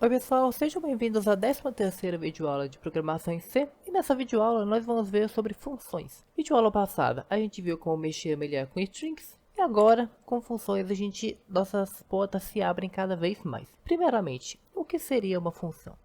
Oi pessoal, sejam bem-vindos à 13ª videoaula de programação em C. E nessa videoaula nós vamos ver sobre funções. Videoaula passada a gente viu como mexer e melhor com strings. E agora, com funções, nossas portas se abrem cada vez mais. Primeiramente, o que seria uma função?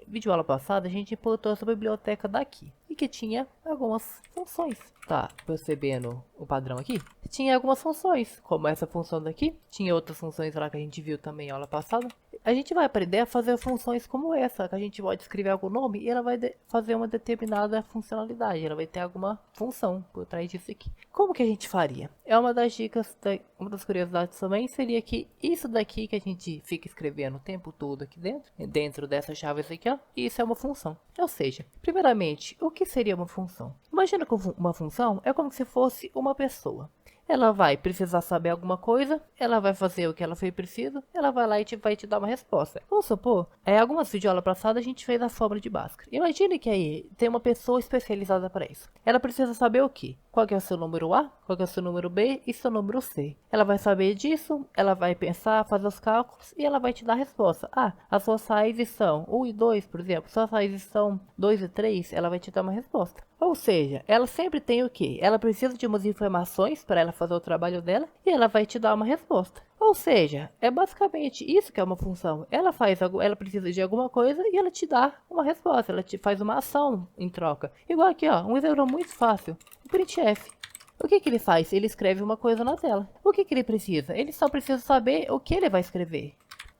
Videoaula passada a gente importou essa biblioteca daqui. E que tinha algumas funções. Tá percebendo o padrão aqui? Tinha algumas funções, como essa função daqui. Tinha outras funções lá que a gente viu também na aula passada. A gente vai aprender a fazer funções como essa, que a gente pode escrever algum nome e ela vai fazer uma determinada funcionalidade. Ela vai ter alguma função por trás disso aqui. Como que a gente faria? É uma das dicas, uma das curiosidades também seria que isso daqui que a gente fica escrevendo o tempo todo aqui dentro dessas chaves aqui, ó, isso é uma função. Ou seja, primeiramente, o que seria uma função? Imagina que uma função é como se fosse uma pessoa. Ela vai precisar saber alguma coisa, ela vai fazer o que ela foi preciso, ela vai lá e vai te dar uma resposta. Vamos supor, algumas videoaulas passadas a gente fez a fórmula de Bhaskara. Imagine que aí tem uma pessoa especializada para isso. Ela precisa saber o que? Qual que é o seu número A, qual que é o seu número B e seu número C. Ela vai saber disso, ela vai pensar, fazer os cálculos e ela vai te dar a resposta. Ah, as suas raízes são 1 e 2, por exemplo. Suas raízes são 2 e 3, ela vai te dar uma resposta. Ou seja, ela sempre tem o que? Ela precisa de umas informações para ela fazer o trabalho dela e ela vai te dar uma resposta. Ou seja, é basicamente isso que é uma função. Ela precisa de alguma coisa e ela te dá uma resposta. Ela te faz uma ação em troca. Igual aqui, ó, um exemplo muito fácil. O printf. O que ele faz? Ele escreve uma coisa na tela. O que ele precisa? Ele só precisa saber o que ele vai escrever.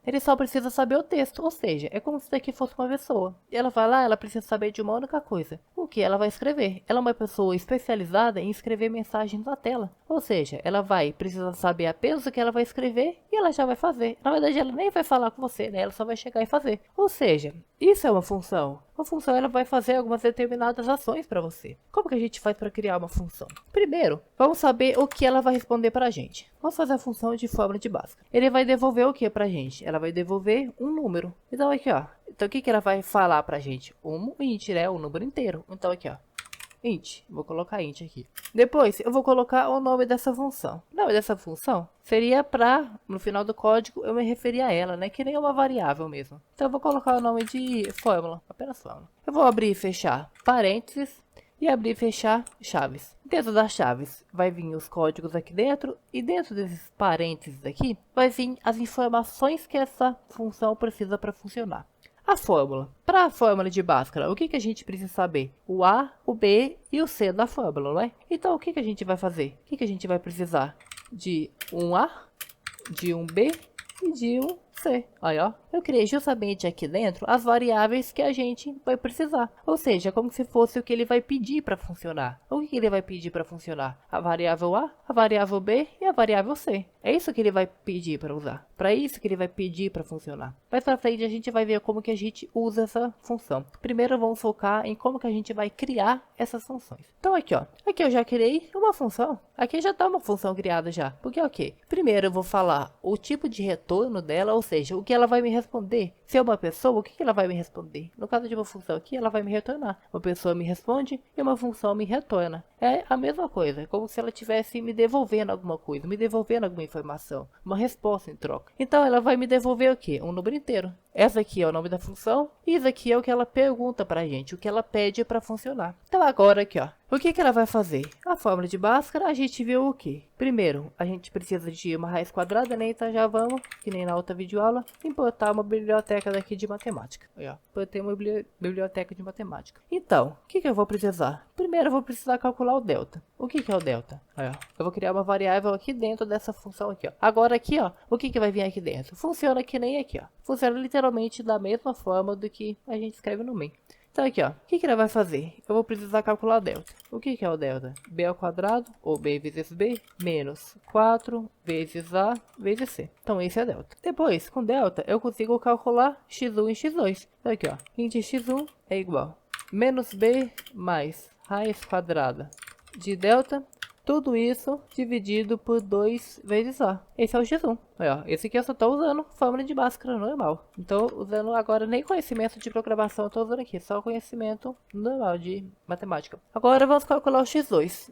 Ele só precisa saber o texto, ou seja, é como se daqui fosse uma pessoa. Ela vai lá, ela precisa saber de uma única coisa. O que ela vai escrever? Ela é uma pessoa especializada em escrever mensagens na tela. Ou seja, ela vai precisar saber apenas o que ela vai escrever e ela já vai fazer. Na verdade, ela nem vai falar com você, né? Ela só vai chegar e fazer. Ou seja, isso é uma função. Uma função ela vai fazer algumas determinadas ações para você. Como que a gente faz para criar uma função? Primeiro, vamos saber o que ela vai responder para a gente. Vamos fazer a função de fórmula de Bhaskara. Ele vai devolver o que para a gente? Ela vai devolver um número. Então aqui, ó. Então o que ela vai falar para a gente? Um int, né? Um número inteiro. Então aqui, ó. Int. Vou colocar int aqui. Depois eu vou colocar o nome dessa função. O nome dessa função seria para, no final do código, eu me referir a ela, né? Que nem uma variável mesmo. Então eu vou colocar o nome de fórmula. Apenas fórmula. Eu vou abrir e fechar parênteses. E abrir e fechar chaves. Dentro das chaves vai vir os códigos aqui dentro. E dentro desses parênteses aqui vai vir as informações que essa função precisa para funcionar. A fórmula. Para a fórmula de Bhaskara, o que a gente precisa saber? O A, o B e o C da fórmula, não é? Então o que a gente vai fazer? O que a gente vai precisar? De um A, de um B e de um C. Olha, ó. Eu criei justamente aqui dentro as variáveis que a gente vai precisar. Ou seja, como se fosse o que ele vai pedir para funcionar. O que ele vai pedir para funcionar? A variável A, a variável B e a variável C. É isso que ele vai pedir para usar. Para isso que ele vai pedir para funcionar. Mais para frente a gente vai ver como que a gente usa essa função. Primeiro vamos focar em como que a gente vai criar essas funções. Então aqui, ó. Aqui eu já criei uma função. Aqui já está uma função criada já. Porque é o quê? Primeiro eu vou falar o tipo de retorno dela, ou seja, o que ela vai me responder. Se é uma pessoa, o que ela vai me responder? No caso de uma função aqui, ela vai me retornar. Uma pessoa me responde e uma função me retorna. É a mesma coisa, é como se ela estivesse me devolvendo alguma coisa, me devolvendo alguma informação, uma resposta em troca. Então ela vai me devolver o quê? Um número inteiro. Essa aqui é o nome da função e isso aqui é o que ela pergunta pra gente, o que ela pede para funcionar. Então agora aqui, ó. O que ela vai fazer? A fórmula de Bhaskara, a gente viu o que? Primeiro, a gente precisa de uma raiz quadrada, né? Então já vamos, que nem na outra videoaula, importar uma biblioteca daqui de matemática. Aí, ó, importei uma biblioteca de matemática. Então, o que eu vou precisar? Primeiro eu vou precisar calcular o delta. O que é o delta? Aí, ó, eu vou criar uma variável aqui dentro dessa função aqui, ó. Agora aqui, ó, o que vai vir aqui dentro? Funciona que nem aqui, ó. Funciona literalmente da mesma forma do que a gente escreve no main. Então aqui, ó, o que ela vai fazer? Eu vou precisar calcular o delta. O que é o delta? B ao quadrado, ou B vezes B, menos 4 vezes A vezes C. Então esse é delta. Depois, com delta, eu consigo calcular x1 e x2. Então aqui, ó, int x1 é igual menos B mais raiz quadrada de delta. Tudo isso dividido por 2 vezes A. Esse é o x1. Olha, ó, esse aqui eu só tô usando fórmula de Bhaskara normal. Não tô usando agora nem conhecimento de programação, eu tô usando aqui, só conhecimento normal de matemática. Agora vamos calcular o x2.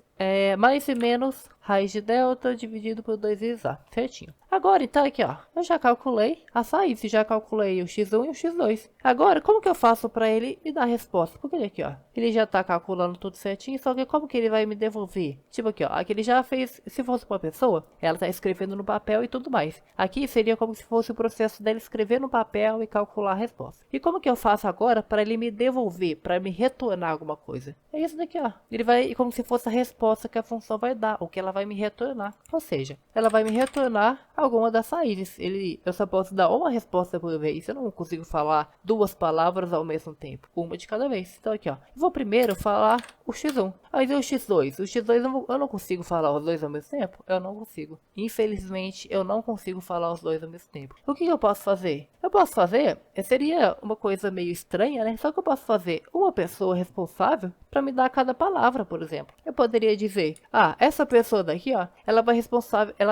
Mais e menos raiz de delta dividido por 2 vezes a, certinho. Agora, então, aqui, ó, eu já calculei a saída, já calculei o x1 e o x2. Agora, como que eu faço para ele me dar a resposta? Porque ele aqui, ó, ele já tá calculando tudo certinho, só que como que ele vai me devolver? Tipo aqui, ó, aqui ele já fez, se fosse uma pessoa, ela tá escrevendo no papel e tudo mais. Aqui seria como se fosse o processo dele escrever no papel e calcular a resposta. E como que eu faço agora para ele me devolver, para me retornar alguma coisa? É isso daqui, ó. Ele vai, como se fosse a resposta que a função vai dar, ou que ela vai me retornar. Ou seja, ela vai me retornar alguma das saídas. Eu só posso dar uma resposta por vez. Eu não consigo falar duas palavras ao mesmo tempo. Uma de cada vez. Então aqui, ó. Eu vou primeiro falar o x1. Aí o x2. O x2 eu não consigo falar os dois ao mesmo tempo? Eu não consigo. Infelizmente, eu não consigo falar os dois ao mesmo tempo. O que eu posso fazer? Eu posso fazer, seria uma coisa meio estranha, né? Só que eu posso fazer uma pessoa responsável para me dar cada palavra, por exemplo. Eu poderia dizer, essa pessoa daqui, ó, ela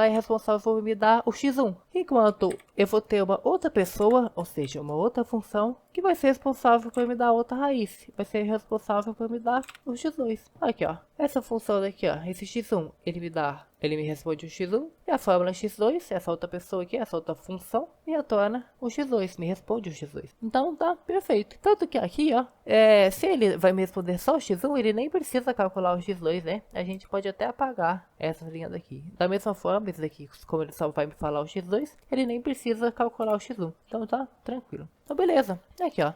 é responsável por me dar o x1. Enquanto eu vou ter uma outra pessoa, ou seja, uma outra função, que vai ser responsável por me dar outra raiz. Vai ser responsável por me dar o x2. Aqui, ó. Essa função daqui, ó, esse x1, ele me responde o x1, e a fórmula x2, essa outra pessoa aqui, essa outra função, me retorna o x2, me responde o x2. Então tá perfeito. Tanto que aqui, ó, se ele vai me responder só o x1, ele nem precisa calcular o x2, né? A gente pode até apagar essa linha daqui. Da mesma forma, esse daqui, como ele só vai me falar o x2, ele nem precisa calcular o x1. Então tá tranquilo. Então beleza. Aqui, ó.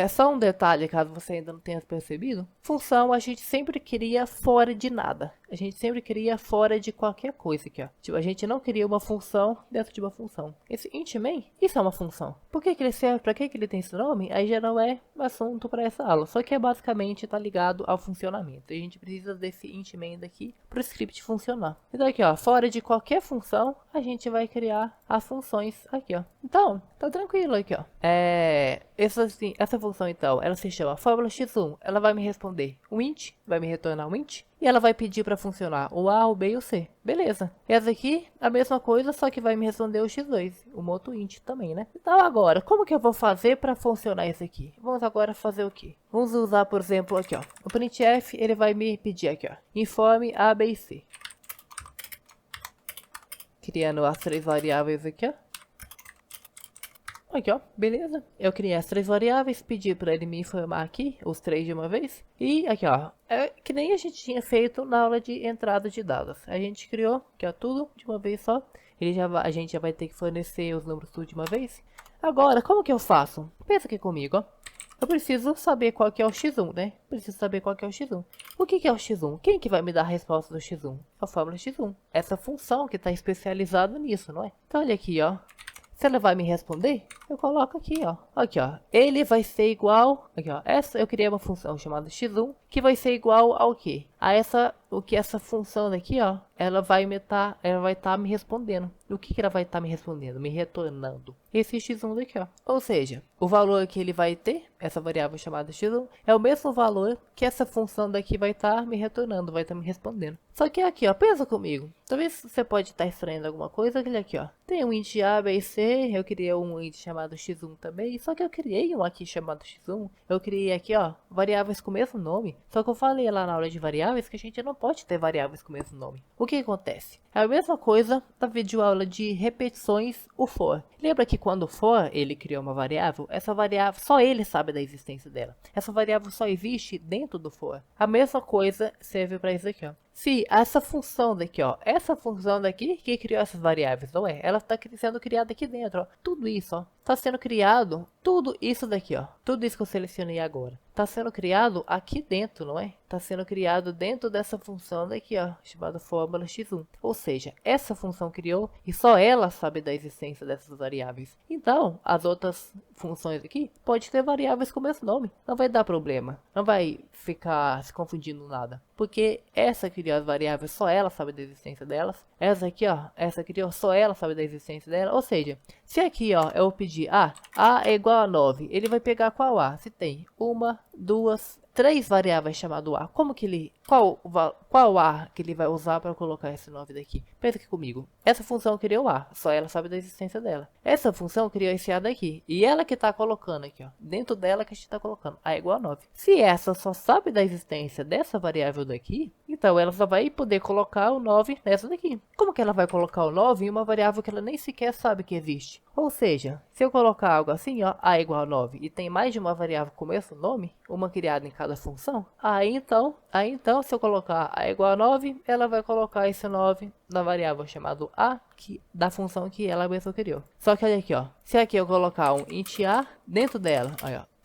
Só um detalhe, caso você ainda não tenha percebido. Função a gente sempre queria fora de nada. A gente sempre queria fora de qualquer coisa aqui, ó. Tipo, a gente não queria uma função dentro de uma função. Esse int main, isso é uma função. Por que ele serve? Pra que ele tem esse nome? Aí já não é assunto para essa aula. Só que basicamente tá ligado ao funcionamento. A gente precisa desse int main daqui pro script funcionar. Então aqui, ó, fora de qualquer função, a gente vai criar as funções aqui, ó. Então, tá tranquilo aqui, ó. Essa função, então, ela se chama fórmula x1. Ela vai me responder um int, vai me retornar um int. E ela vai pedir para funcionar o A, o B e o C. Beleza. E essa aqui, a mesma coisa, só que vai me responder o x2. Um outro int também, né? Então agora, como que eu vou fazer para funcionar esse aqui? Vamos agora fazer o quê? Vamos usar, por exemplo, aqui, ó. O printf, ele vai me pedir aqui, ó. Informe A, B e C. Criando as três variáveis aqui, ó. Aqui, ó, beleza. Eu criei as três variáveis, pedi para ele me informar aqui, os três de uma vez. E aqui, ó, é que nem a gente tinha feito na aula de entrada de dados. A gente criou, aqui, ó, tudo de uma vez só. A gente já vai ter que fornecer os números tudo de uma vez. Agora, como que eu faço? Pensa aqui comigo, ó. Eu preciso saber qual que é o x1, né? Preciso saber qual que é o x1. O que é o x1? Quem que vai me dar a resposta do x1? A fórmula x1. Essa função que está especializada nisso, não é? Então, olha aqui, ó. Se ela vai me responder, eu coloco aqui, ó. Aqui, ó. Ele vai ser igual... Aqui, ó. Eu criei uma função chamada x1, que vai ser igual ao quê? O que essa função daqui, ó, ela vai estar me respondendo. O que ela vai estar me respondendo? Me retornando esse x1 daqui, ó. Ou seja, o valor que ele vai ter, essa variável chamada x1, é o mesmo valor que essa função daqui vai estar me retornando, vai estar me respondendo. Só que aqui, ó, pensa comigo. Talvez você pode estar estranhando alguma coisa. Aquele aqui, ó. Tem um int A, B e C. Eu criei um int chamado x1 também. Só que eu criei um aqui chamado x1. Eu criei aqui, ó, variáveis com o mesmo nome. Só que eu falei lá na aula de variáveis que a gente não pode ter variáveis com o mesmo nome. O que acontece? É a mesma coisa da videoaula de repetições, o for. Lembra que quando o for, ele criou uma variável? Essa variável, só ele sabe da existência dela. Essa variável só existe dentro do for. A mesma coisa serve para isso aqui, ó. Se essa função daqui, ó, essa função daqui que criou essas variáveis, não é? Ela está sendo criada aqui dentro, ó. Tudo isso, ó, está sendo criado, tudo isso daqui, ó. Tudo isso que eu selecionei agora. Está sendo criado aqui dentro, não é? Está sendo criado dentro dessa função daqui, ó, chamada fórmula x1. Ou seja, essa função criou e só ela sabe da existência dessas variáveis. Então, as outras funções aqui pode ter variáveis com o mesmo nome. Não vai dar problema. Não vai ficar se confundindo nada. Porque essa aqui, ó, as variáveis, só ela sabe da existência delas. Essa aqui, ó, só ela sabe da existência dela. Ou seja, se aqui, ó, eu pedir A é igual a 9, ele vai pegar qual A? Se tem uma, duas, três variáveis chamado A. Como que ele... Qual A que ele vai usar para colocar esse 9 daqui? Pensa aqui comigo. Essa função criou A, só ela sabe da existência dela. Essa função criou esse A daqui. E ela que está colocando aqui, ó. Dentro dela que a gente está colocando A igual a 9. Se essa só sabe da existência dessa variável daqui, então ela só vai poder colocar o 9 nessa daqui. Como que ela vai colocar o 9 em uma variável que ela nem sequer sabe que existe? Ou seja, se eu colocar algo assim, ó, A igual a 9, e tem mais de uma variável com o mesmo nome, uma criada em cada função, aí então, se eu colocar A igual a 9, ela vai colocar esse 9 na variável chamada A, da função que ela mesma criou. Só que olha aqui, ó, se aqui eu colocar um int A dentro dela, olha, ó,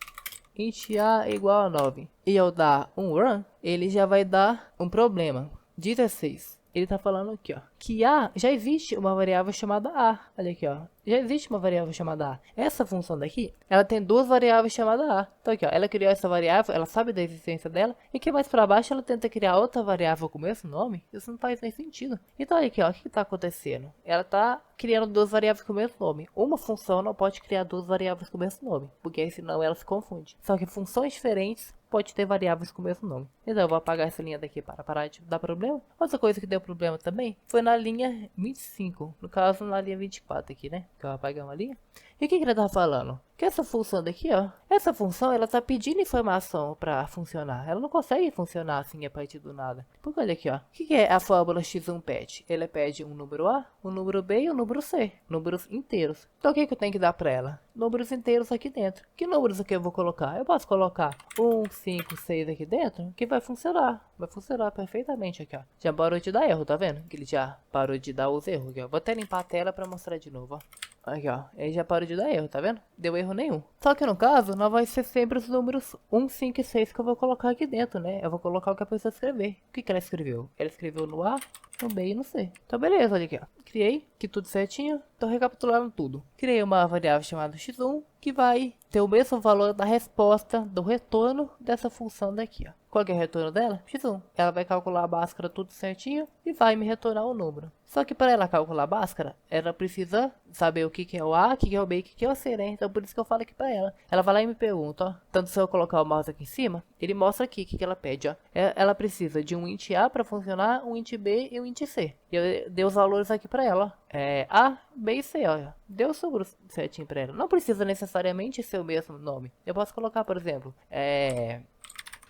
int A igual a 9, e eu dar um run, ele já vai dar um problema. 16. Ele tá falando aqui, ó, que A, já existe uma variável chamada A. Olha aqui, ó, já existe uma variável chamada A. Essa função daqui, ela tem duas variáveis chamadas A. Então aqui, ó, ela criou essa variável, ela sabe da existência dela, e que mais pra baixo ela tenta criar outra variável com o mesmo nome. Isso não faz nem sentido. Então olha aqui, ó, o que tá acontecendo? Ela tá criando duas variáveis com o mesmo nome. Uma função não pode criar duas variáveis com o mesmo nome, porque senão ela se confunde. Só que funções diferentes pode ter variáveis com o mesmo nome. Então eu vou apagar essa linha daqui para parar de dar problema. Outra coisa que deu problema também foi na linha 25. No caso, na linha 24 aqui, né? Que eu apaguei uma linha. E o que ele tá falando? Que essa função daqui, ó. Essa função, ela tá pedindo informação para funcionar. Ela não consegue funcionar assim a partir do nada. Porque olha aqui, ó. O que é a fórmula x1 pede? Ela pede um número A, um número B e um número C. Números inteiros. Então o que eu tenho que dar para ela? Números inteiros aqui dentro. Que números aqui eu vou colocar? Eu posso colocar 1, 5, 6 aqui dentro, que vai funcionar. Vai funcionar perfeitamente aqui, ó. Já parou de dar erro, tá vendo? Que ele já parou de dar os erros aqui, ó. Vou até limpar a tela para mostrar de novo, ó. Aqui, ó. Ele já parou de dar erro, tá vendo? Deu erro nenhum. Só que no caso, não vai ser sempre os números 1, 5 e 6 que eu vou colocar aqui dentro, né? Eu vou colocar o que a pessoa escrever. O que ela escreveu? Ela escreveu no A, no B e no C. Então beleza, olha aqui, ó. Criei, que tudo certinho. Tô recapitulando tudo. Criei uma variável chamada x1, que vai ter o mesmo valor da resposta do retorno dessa função daqui, ó. Qual que é o retorno dela? x1. Ela vai calcular a Bhaskara tudo certinho e vai me retornar o número. Só que para ela calcular a Bhaskara, ela precisa saber o que é o A, o que é o B e o que é o C, né? Então por isso que eu falo aqui para ela. Ela vai lá e me pergunta, ó. Tanto se eu colocar o mouse aqui em cima, ele mostra aqui o que ela pede, ó. Ela precisa de um int A para funcionar, um int B e um int C. E eu dei os valores aqui para ela, ó. A, B e C, ó. Deu os números certinho para ela. Não precisa necessariamente ser o mesmo nome. Eu posso colocar, por exemplo,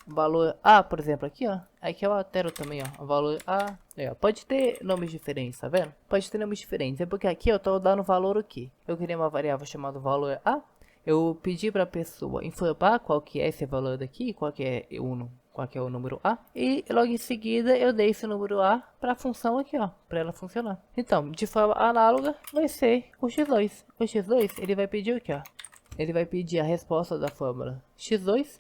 valor A, por exemplo, aqui, ó. Aqui eu altero também, ó. O valor A. Ó, pode ter nomes diferentes, tá vendo? Pode ter nomes diferentes. É porque aqui eu tô dando valor aqui. Eu criei uma variável chamada valor A. Eu pedi para a pessoa informar qual que é esse valor daqui, qual que é o número A. E logo em seguida eu dei esse número A para a função aqui, ó, para ela funcionar. Então, de forma análoga, vai ser o x2. O x2, ele vai pedir o que, ó? Ele vai pedir a resposta da fórmula x2.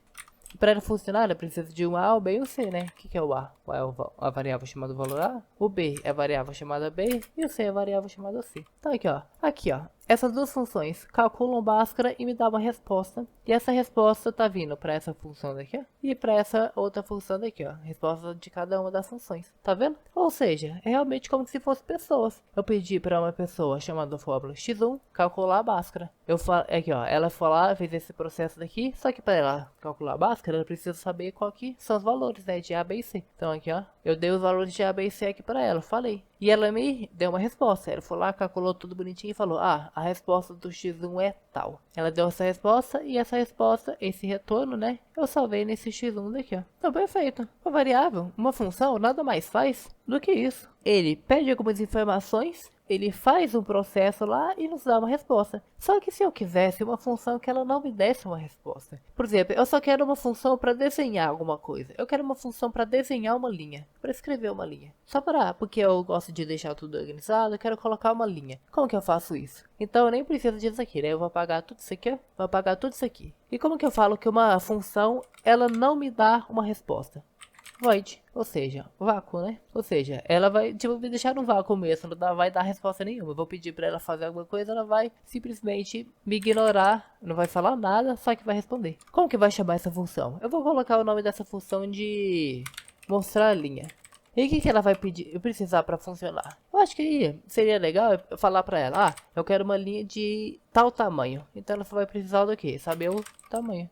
Para ela funcionar, ela precisa de um A, o B e o C, né? O que é o A? O A é a variável chamada valor A. O B é a variável chamada B. E o C é a variável chamada C. Então aqui, ó. Aqui, ó. Essas duas funções calculam Bhaskara e me dá uma resposta. E essa resposta tá vindo para essa função daqui, ó. E para essa outra função daqui, ó. Resposta de cada uma das funções. Tá vendo? Ou seja, é realmente como se fossem pessoas. Eu pedi para uma pessoa chamada fórmula x1 calcular a Bhaskara. Aqui, ó. Ela foi lá, fez esse processo daqui. Só que para ela calcular a Bhaskara, ela precisa saber qual que são os valores, né? De A, B e C. Então aqui, ó. Eu dei os valores de A, B e C aqui para ela. Falei. E ela me deu uma resposta. Ela foi lá, calculou tudo bonitinho e falou: ah, a resposta do x1 é tal. Ela deu essa resposta e essa resposta, esse retorno, né? Eu salvei nesse x1 daqui, ó. Então, perfeito. Uma variável, uma função, nada mais faz do que isso. Ele pede algumas informações, ele faz um processo lá e nos dá uma resposta. Só que se eu quisesse uma função que ela não me desse uma resposta. Por exemplo, eu só quero uma função para desenhar alguma coisa. Eu quero uma função para desenhar uma linha, para escrever uma linha. Só porque eu gosto de deixar tudo organizado, eu quero colocar uma linha. Como que eu faço isso? Então eu nem preciso disso aqui, né? Eu vou apagar tudo isso aqui, ó. Vou apagar tudo isso aqui. E como que eu falo que uma função, ela não me dá uma resposta? Void, ou seja, vácuo, né? Ou seja, ela vai, tipo, me deixar no vácuo mesmo, não vai dar resposta nenhuma. Eu vou pedir pra ela fazer alguma coisa, ela vai simplesmente me ignorar, não vai falar nada, só que vai responder. Como que vai chamar essa função? Eu vou colocar o nome dessa função de mostrar a linha. E o que ela vai precisar para funcionar? Eu acho que seria legal eu falar para ela, ah, eu quero uma linha de tal tamanho. Então ela só vai precisar do quê? Saber o tamanho.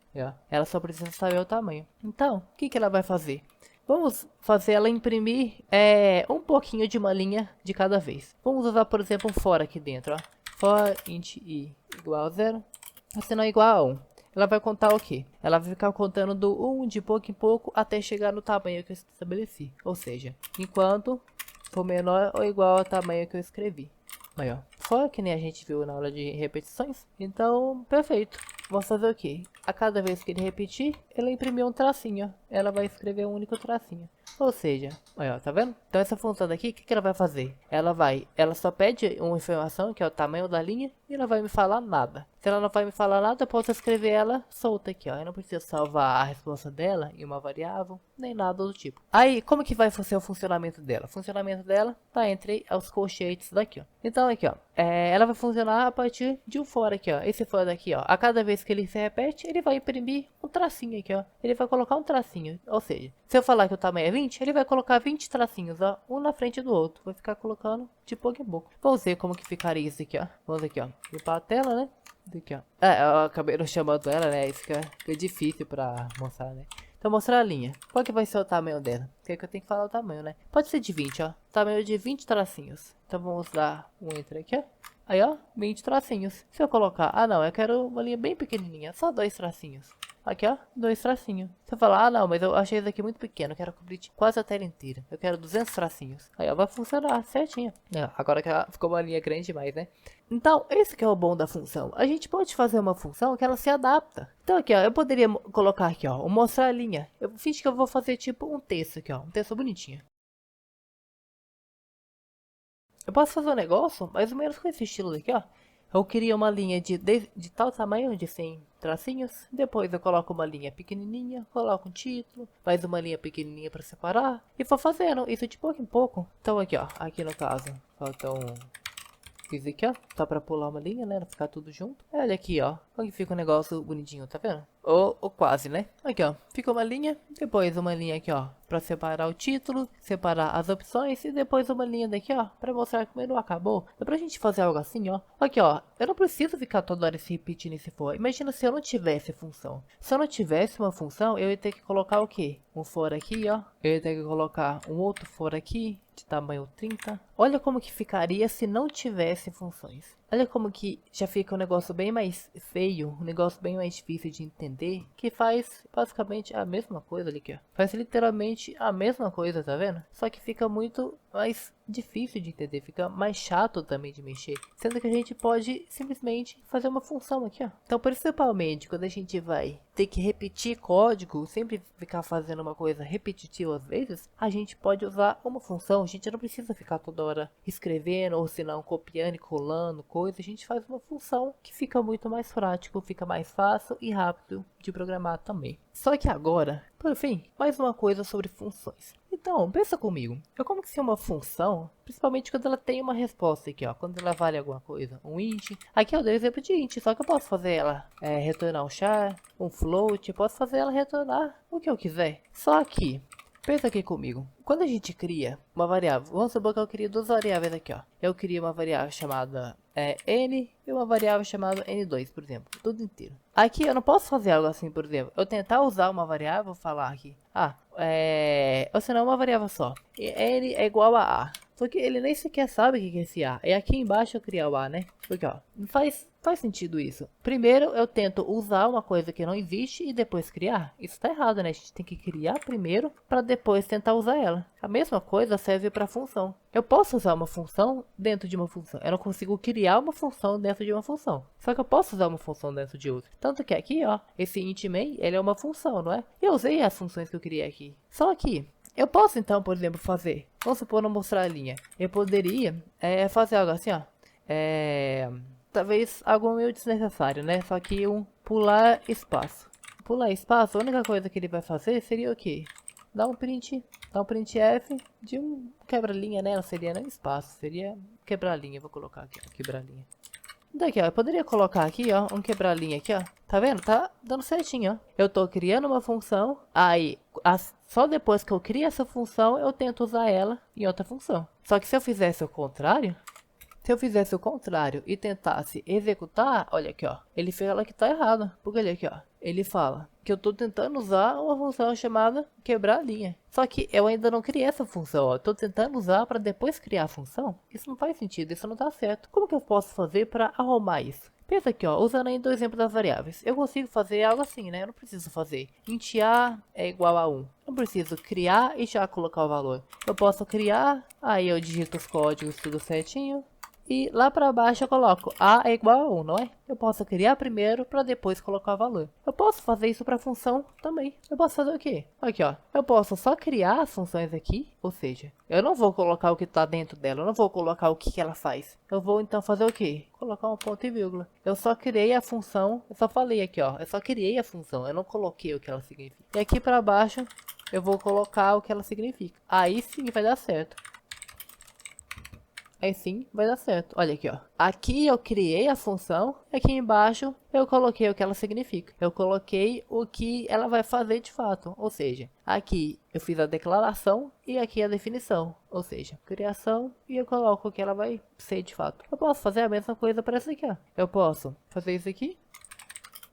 Ela só precisa saber o tamanho. Então, o que ela vai fazer? Vamos fazer ela imprimir um pouquinho de uma linha de cada vez. Vamos usar, por exemplo, um for aqui dentro, ó. For int i igual a 0, se não é igual a 1. Ela vai contar o quê? Ela vai ficar contando do 1 de pouco em pouco até chegar no tamanho que eu estabeleci. Ou seja, enquanto for menor ou igual ao tamanho que eu escrevi. Aí, ó. For que nem a gente viu na aula de repetições. Então, perfeito. Vamos fazer o quê? A cada vez que ele repetir, ela imprimiu um tracinho. Ela vai escrever um único tracinho. Ou seja, aí, ó, tá vendo? Então essa função daqui, o que ela vai fazer? Ela só pede uma informação, que é o tamanho da linha, e ela vai me falar nada. Se ela não vai me falar nada, eu posso escrever ela solta aqui, ó. Eu não preciso salvar a resposta dela em uma variável, nem nada do tipo. Aí, como que vai ser o funcionamento dela? O funcionamento dela tá entre os colchetes daqui, ó. Então aqui, ó, ela vai funcionar a partir de um for aqui, ó. Esse for daqui, ó. A cada vez que ele se repete, ele vai imprimir um tracinho aqui, ó. Ele vai colocar um tracinho, ou seja, se eu falar que o tamanho é 20, ele vai colocar 20 tracinhos, ó, um na frente do outro. Vai ficar colocando de pouco em pouco. Vamos ver como que ficaria isso aqui, ó. Vamos aqui, ó. Limpar a tela, né? Aqui, ó. Eu acabei não chamando ela, né? Isso fica difícil pra mostrar, né? Então, mostrar a linha. Qual que vai ser o tamanho dela? Porque que eu tenho que falar o tamanho, né? Pode ser de 20, ó. Tamanho de 20 tracinhos. Então, vamos dar um enter aqui, ó. Aí, ó, 20 tracinhos. Se eu colocar, ah, não, eu quero uma linha bem pequenininha, só 2 tracinhos. Aqui, ó, 2 tracinhos. Se eu falar, ah, não, mas eu achei isso aqui muito pequeno, eu quero cobrir quase a tela inteira. Eu quero 200 tracinhos. Aí, ó, vai funcionar certinho. Agora que ela ficou uma linha grande demais, né? Então, esse que é o bom da função. A gente pode fazer uma função que ela se adapta. Então, aqui, ó, eu poderia colocar aqui, ó, mostrar a linha. Eu finge que eu vou fazer tipo um texto aqui, ó, um texto bonitinho. Eu posso fazer um negócio mais ou menos com esse estilo daqui, ó. Eu queria uma linha de tal tamanho, de 100 tracinhos. Depois eu coloco uma linha pequenininha, coloco um título, mais uma linha pequenininha para separar. E vou fazendo isso de pouco em pouco. Então aqui, ó, aqui no caso, falta um... Fiz aqui, ó, só pra pular uma linha, né, não ficar tudo junto. Olha aqui, ó, como que fica um negócio bonitinho, tá vendo? Ou quase, né? Aqui, ó, fica uma linha, depois uma linha aqui, ó, pra separar o título, separar as opções, e depois uma linha daqui, ó, pra mostrar que o menu acabou. Dá pra gente fazer algo assim, ó. Aqui, ó, eu não preciso ficar toda hora se repetindo esse for. Imagina se eu não tivesse função. Se eu não tivesse uma função, eu ia ter que colocar o quê? Um for aqui, ó. Eu ia ter que colocar um outro for aqui, de tamanho 30. Olha como que ficaria se não tivesse funções. Olha como que já fica um negócio bem mais feio, um negócio bem mais difícil de entender, que faz basicamente a mesma coisa ali, ó. Faz literalmente a mesma coisa, tá vendo? Só que fica muito mais difícil de entender, fica mais chato também de mexer, sendo que a gente pode simplesmente fazer uma função aqui, ó. Então, principalmente quando a gente vai ter que repetir código, sempre ficar fazendo uma coisa repetitiva às vezes, a gente pode usar uma função. A gente não precisa ficar toda hora escrevendo ou se não copiando e colando coisa. A gente faz uma função que fica muito mais prático, fica mais fácil e rápido de programar também. Só que agora, por fim, mais uma coisa sobre funções. Então, pensa comigo, eu como que se uma função, principalmente quando ela tem uma resposta aqui, ó, quando ela vale alguma coisa, um int. Aqui eu dei o exemplo de int, só que eu posso fazer ela retornar um char, um float, eu posso fazer ela retornar o que eu quiser. Só que, pensa aqui comigo, quando a gente cria uma variável, vamos supor que eu crio duas variáveis aqui, ó. Eu crio uma variável chamada n e uma variável chamada n2, por exemplo, tudo inteiro. Aqui eu não posso fazer algo assim, por exemplo, eu tentar usar uma variável, falar aqui, ou senão uma variável só, n é igual a a. Só que ele nem sequer sabe o que é esse A. É aqui embaixo eu criar o A, né? Porque, ó, não faz sentido isso. Primeiro eu tento usar uma coisa que não existe e depois criar. Isso tá errado, né? A gente tem que criar primeiro para depois tentar usar ela. A mesma coisa serve para função. Eu posso usar uma função dentro de uma função. Eu não consigo criar uma função dentro de uma função. Só que eu posso usar uma função dentro de outra. Tanto que aqui, ó, esse int main, ele é uma função, não é? Eu usei as funções que eu criei aqui. Só que eu posso então, por exemplo, fazer, vamos supor, não mostrar a linha. Eu poderia fazer algo assim, ó. Talvez algo meio desnecessário, né? Só que um pular espaço. Pular espaço, a única coisa que ele vai fazer seria o quê? Dar um printf de um quebra-linha, né? Não seria nem espaço, seria quebra-linha. Vou colocar aqui, ó, quebra-linha. Daqui, ó, eu poderia colocar aqui, ó, um quebra-linha aqui, ó. Tá vendo? Tá dando certinho, ó. Eu tô criando uma função, aí Só depois que eu crio essa função, eu tento usar ela em outra função. Só que se eu fizesse o contrário, se eu fizesse o contrário e tentasse executar, olha aqui, ó, ele fala que tá errado. Porque olha aqui, ó, ele fala que eu tô tentando usar uma função chamada quebrar a linha. Só que eu ainda não criei essa função, ó. Eu tô tentando usar para depois criar a função. Isso não faz sentido, isso não tá certo. Como que eu posso fazer para arrumar isso? Pensa aqui, ó, usando ainda o exemplo das variáveis. Eu consigo fazer algo assim, né? Eu não preciso fazer int a é igual a 1. Não preciso criar e já colocar o valor. Eu posso criar, aí eu digito os códigos tudo certinho. E lá para baixo eu coloco a é igual a 1, não é? Eu posso criar primeiro para depois colocar o valor. Eu posso fazer isso para função também. Eu posso fazer o quê? Aqui, ó. Eu posso só criar as funções aqui, ou seja, eu não vou colocar o que está dentro dela, eu não vou colocar o que ela faz. Eu vou então fazer o quê? Colocar um ponto e vírgula. Eu só criei a função, eu só falei aqui, ó. Eu só criei a função, eu não coloquei o que ela significa. E aqui para baixo eu vou colocar o que ela significa. Aí sim vai dar certo. Aí sim vai dar certo. Olha aqui, ó. Aqui eu criei a função. Aqui embaixo eu coloquei o que ela significa. Eu coloquei o que ela vai fazer de fato. Ou seja, aqui eu fiz a declaração e aqui a definição. Ou seja, criação e eu coloco o que ela vai ser de fato. Eu posso fazer a mesma coisa para essa aqui, ó. Eu posso fazer isso aqui.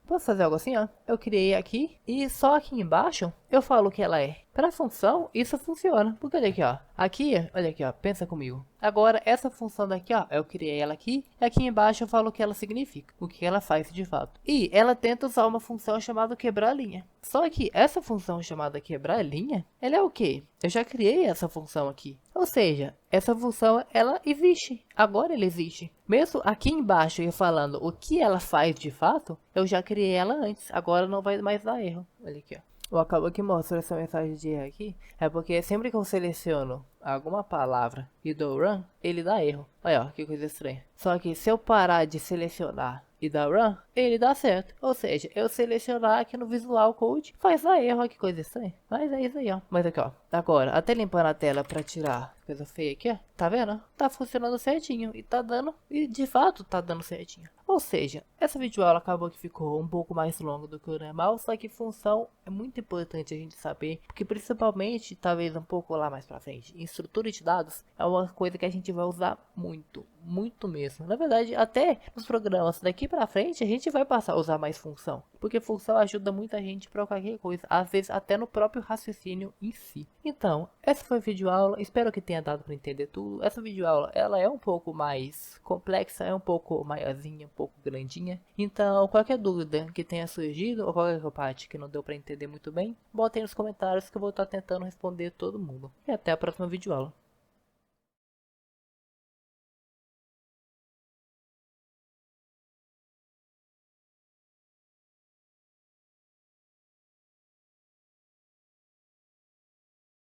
Posso fazer algo assim, ó. Eu criei aqui e só aqui embaixo eu falo o que ela é. Para a função, isso funciona. Porque olha aqui, ó. Aqui, olha aqui, ó. Pensa comigo. Agora, essa função daqui, ó. Eu criei ela aqui. E aqui embaixo eu falo o que ela significa. O que ela faz de fato. E ela tenta usar uma função chamada quebrar a linha. Só que essa função chamada quebrar a linha, ela é o quê? Eu já criei essa função aqui. Ou seja, essa função, ela existe. Agora ela existe. Mesmo aqui embaixo eu falando o que ela faz de fato, eu já criei ela antes. Agora não vai mais dar erro. Olha aqui, ó. O acaba que mostra essa mensagem de erro aqui é porque sempre que eu seleciono alguma palavra e dou run, ele dá erro. Olha, ó, que coisa estranha. Só que se eu parar de selecionar e dar run, ele dá certo. Ou seja, eu selecionar aqui no Visual Code faz dar erro, ó, que coisa estranha. Mas é isso aí, ó. Mas aqui, ó. Agora, até limpando a tela pra tirar coisa feia aqui, ó. Tá vendo? Tá funcionando certinho e tá dando, e de fato tá dando certinho. Ou seja, essa videoaula acabou que ficou um pouco mais longa do que o normal, só que função é muito importante a gente saber, porque principalmente, talvez um pouco lá mais pra frente, em estrutura de dados é uma coisa que a gente vai usar muito, muito mesmo. Na verdade, até nos programas daqui pra frente a gente vai passar a usar mais função, porque função ajuda muita gente pra qualquer coisa, às vezes até no próprio raciocínio em si. Então, essa foi a videoaula, espero que tenha dado pra entender tudo. Essa videoaula, ela é um pouco mais complexa, é um pouco maiorzinha, um pouco grandinha. Então, qualquer dúvida que tenha surgido, ou qualquer parte que não deu pra entender muito bem, botem nos comentários que eu vou estar tentando responder todo mundo. E até a próxima videoaula.